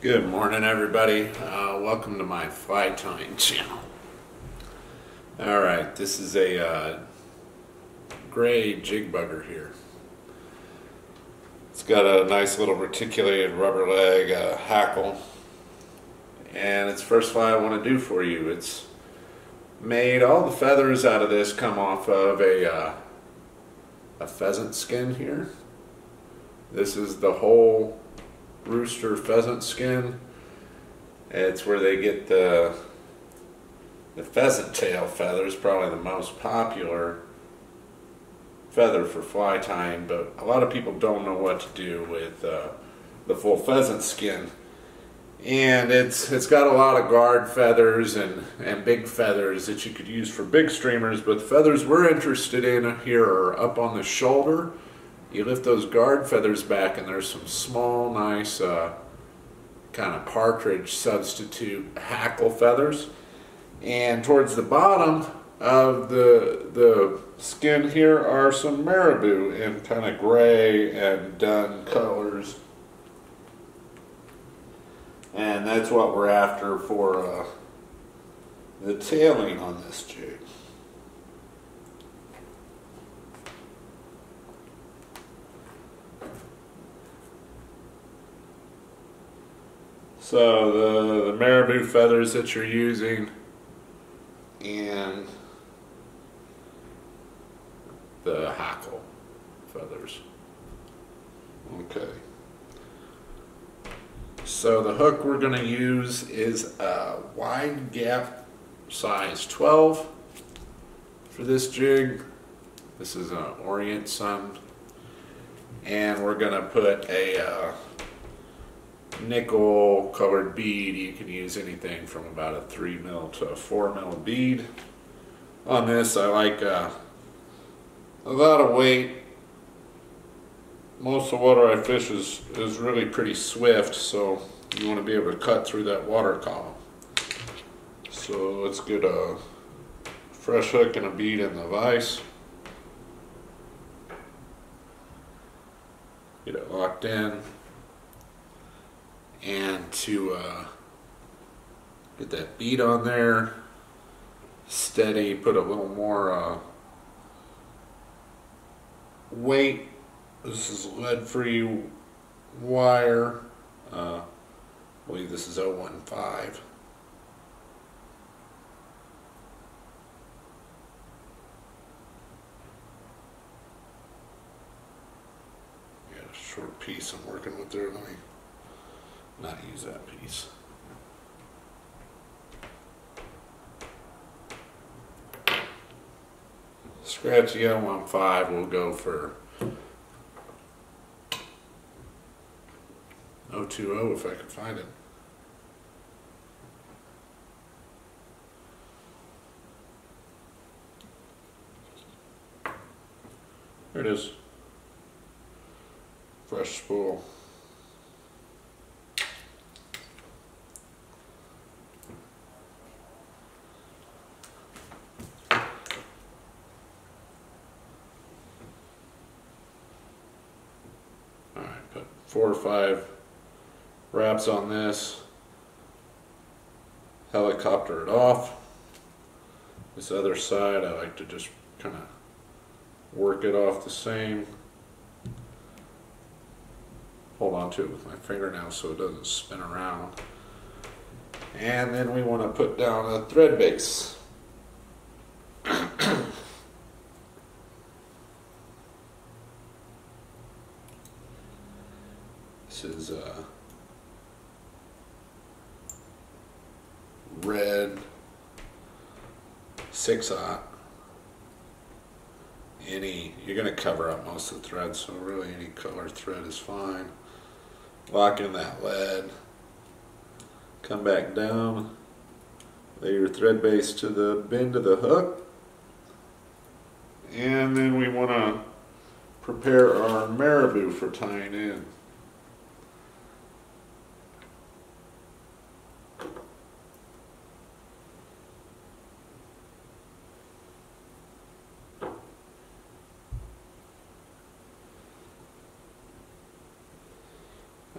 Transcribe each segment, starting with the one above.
Good morning, everybody. Welcome to my fly tying channel. Alright, this is a gray jig bugger here. It's got a nice little reticulated rubber leg, hackle, and it's the first fly I want to do for you. It's made, all the feathers out of this come off of a pheasant skin here. This is the whole rooster pheasant skin. It's where they get the pheasant tail feathers, probably the most popular feather for fly tying, but a lot of people don't know what to do with the full pheasant skin. And it's got a lot of guard feathers and big feathers that you could use for big streamers, but the feathers we're interested in here are up on the shoulder. You lift those guard feathers back and there's some small, nice kind of partridge substitute hackle feathers. And towards the bottom of the skin here are some marabou in kind of gray and dun colors. And that's what we're after for the tailing on this jig. So the marabou feathers that you're using and the hackle feathers. Okay. So the hook we're going to use is a wide gap size 12 for this jig. This is an Orient Sun, and we're going to put a nickel colored bead. You can use anything from about a 3 mil to a 4 mil bead. On this I like a lot of weight. Most of the water I fish is really pretty swift, so you want to be able to cut through that water column. So let's get a fresh hook and a bead in the vise. Get it locked in. And to get that bead on there, steady, put a little more weight. This is lead-free wire. I believe this is 015. Got a short piece I'm working with there. Let me not use that piece. Scratchy 015 will go for 020 if I can find it. There it is. Fresh spool. Alright, put 4 or 5 wraps on this, helicopter it off. This other side I like to just kind of work it off the same. Hold on to it with my fingernail so it doesn't spin around. And then we want to put down a thread base. This is red 6/0. You're going to cover up most of the thread, so really any color thread is fine. Lock in that lead. Come back down. Lay your thread base to the bend of the hook. And then we want to prepare our marabou for tying in.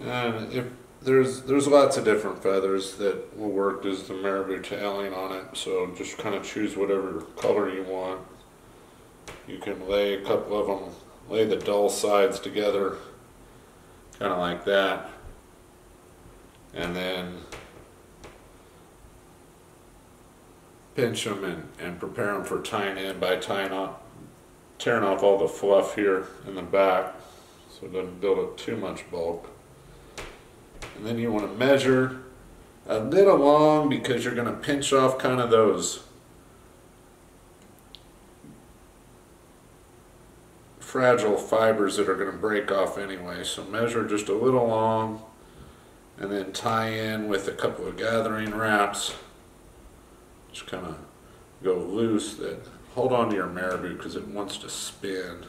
And there's lots of different feathers that will work as the marabou tailing on it, so just kind of choose whatever color you want. You can lay a couple of them, lay the dull sides together, kind of like that, and then pinch them and prepare them for tying in by tearing off all the fluff here in the back so it doesn't build up too much bulk. And then you want to measure a little long because you're going to pinch off kind of those fragile fibers that are going to break off anyway. So measure just a little long and then tie in with a couple of gathering wraps. Just kind of go loose. That hold on to your marabou because it wants to spin.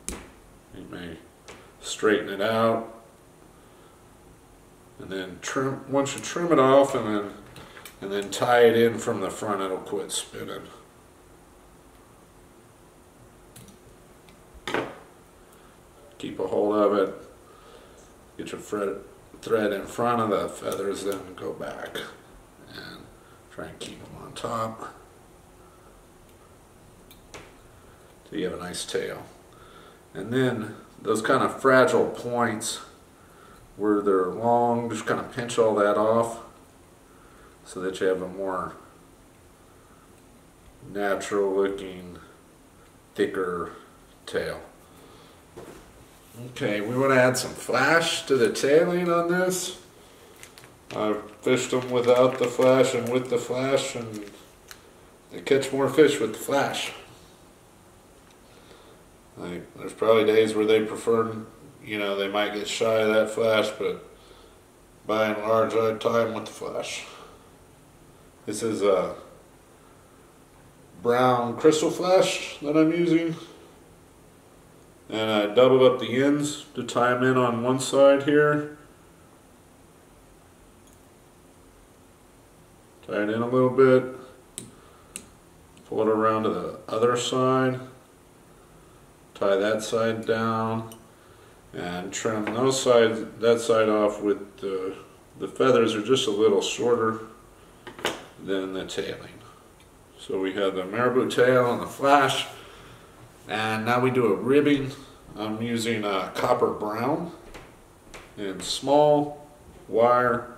You may straighten it out and then trim. Once you trim it off and then tie it in from the front, it'll quit spinning. Keep a hold of it. Get your thread in front of the feathers, then go back and try and keep them on top so you have a nice tail. And then those kind of fragile points where they're long, just kind of pinch all that off so that you have a more natural looking, thicker tail. Okay, we want to add some flash to the tailing on this. I've fished them without the flash and with the flash, and they catch more fish with the flash. There's probably days where they prefer, you know, they might get shy of that flash, but by and large I tie them with the flash. This is a brown crystal flash that I'm using. And I doubled up the ends to tie them in on one side here. Tie it in a little bit. Pull it around to the other side. Tie that side down. And trim those sides, that side off with the feathers are just a little shorter than the tailing. So we have the marabou tail and the flash. And now we do a ribbing. I'm using a copper brown and small wire,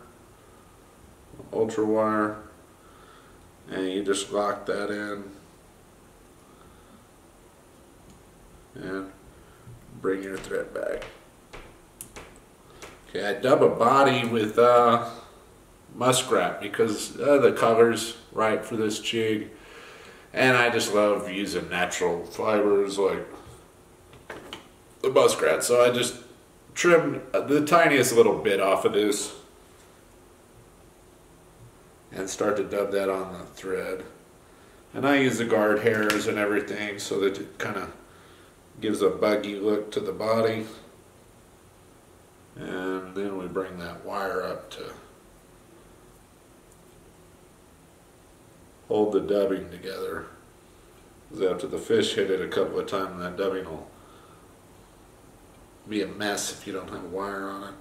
ultra wire, and you just lock that in and bring your thread back. Okay, I dub a body with muskrat because the color's right for this jig. And I just love using natural fibers like the muskrat. So I just trimmed the tiniest little bit off of this and start to dub that on the thread. And I use the guard hairs and everything so that it kind of gives a buggy look to the body. And then we bring that wire up to hold the dubbing together. Because after the fish hit it a couple of times, that dubbing will be a mess if you don't have a wire on it.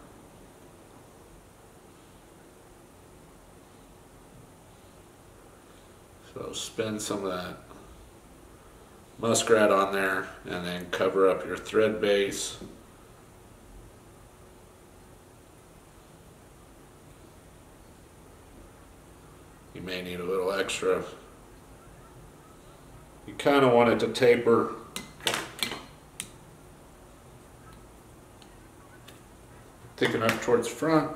So spin some of that muskrat on there and then cover up your thread base. You may need a little extra. You kind of want it to taper. Thicken up towards front.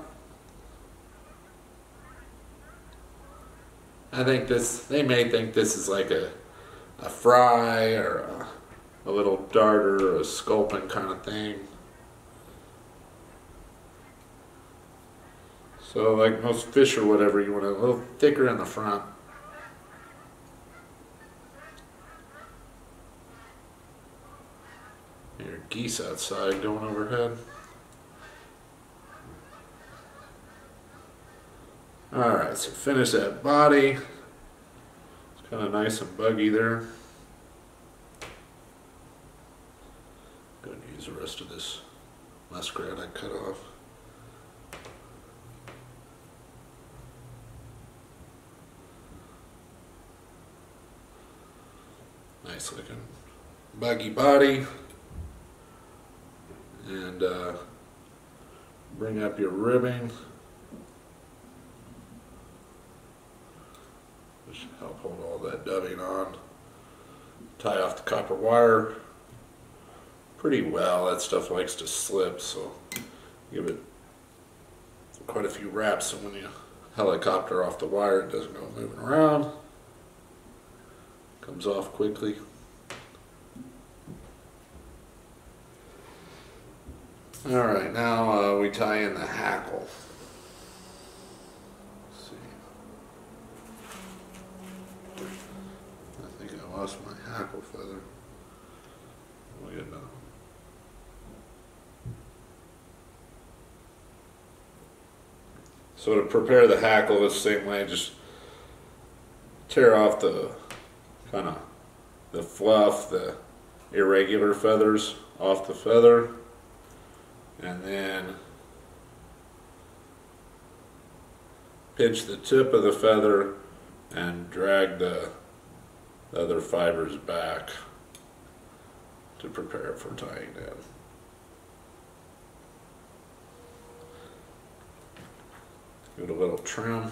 I think this, they may think this is like a fry or a little darter or a sculpin kind of thing. So like most fish or whatever, you want it a little thicker in the front. Your geese outside going overhead. Alright, so finish that body. It's kind of nice and buggy there. Go ahead and use the rest of this muskrat I cut off. Nice looking buggy body. And bring up your ribbing. Just help hold all that dubbing on. Tie off the copper wire pretty well. That stuff likes to slip, so give it quite a few wraps so when you helicopter off the wire it doesn't go moving around. Comes off quickly. Alright, now we tie in the hackle. Let's see. I think I lost my hackle feather. We'll get another one. So to prepare the hackle the same way, just tear off the kind of the fluff, the irregular feathers off the feather, and then pinch the tip of the feather and drag the other fibers back to prepare it for tying in. Give it a little trim.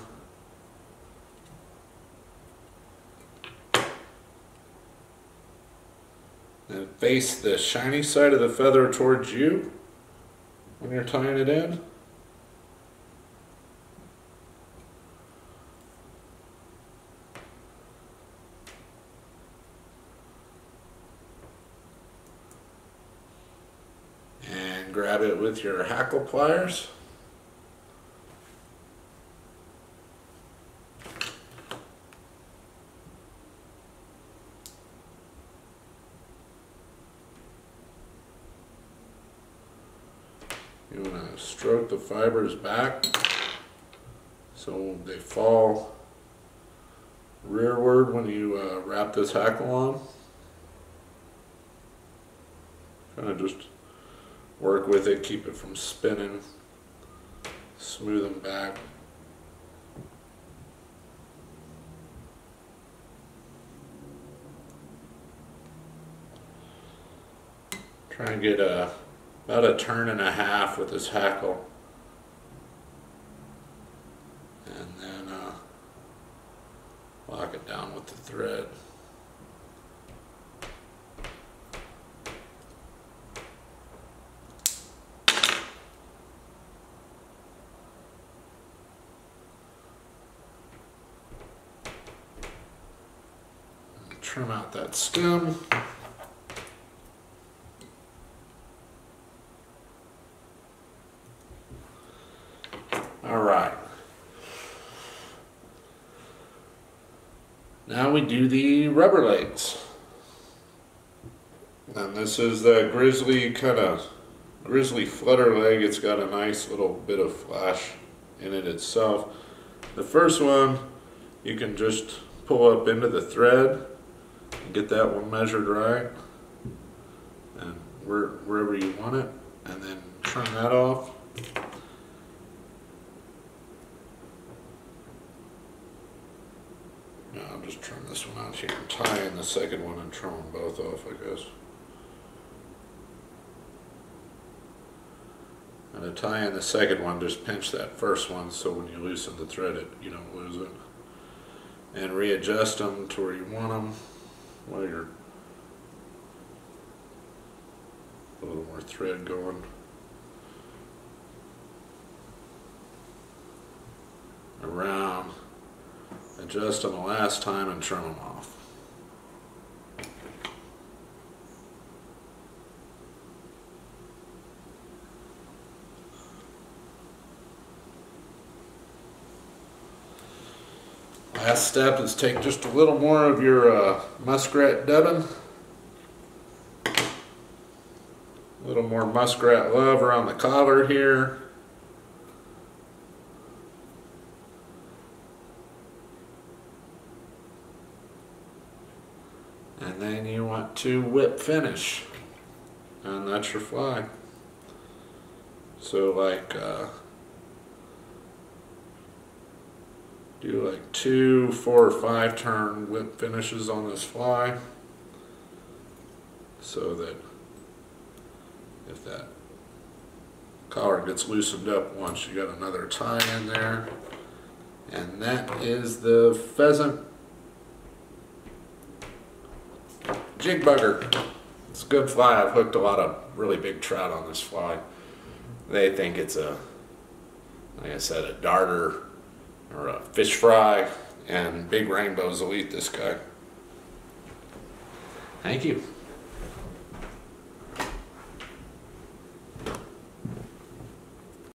And face the shiny side of the feather towards you when you're tying it in. And grab it with your hackle pliers. You want to stroke the fibers back so they fall rearward when you wrap this hackle on. Kind of just work with it, keep it from spinning, smooth them back. Try and get about a turn and a half with this hackle, and then lock it down with the thread. And trim out that stem. Alright, now we do the rubber legs, and this is the grizzly flutter leg. It's got a nice little bit of flash in it itself. The first one you can just pull up into the thread and get that one measured right and wherever you want it, and then trim that off. I'll just trim this one out here and tie in the second one and trim them both off, I guess. And to tie in the second one, just pinch that first one so when you loosen the thread, you don't lose it. And readjust them to where you want them while you're a little more thread going. Around. Adjust them the last time and trim them off. Last step is take just a little more of your muskrat dubbing. A little more muskrat love around the collar here. And then you want to whip finish, and that's your fly. So like do like 2, 4, or 5 turn whip finishes on this fly, so that if that collar gets loosened up once, you got another tie in there. And that is the pheasant jig bugger. It's a good fly. I've hooked a lot of really big trout on this fly. They think it's a, like I said, a darter or a fish fry, and big rainbows will eat this guy. Thank you.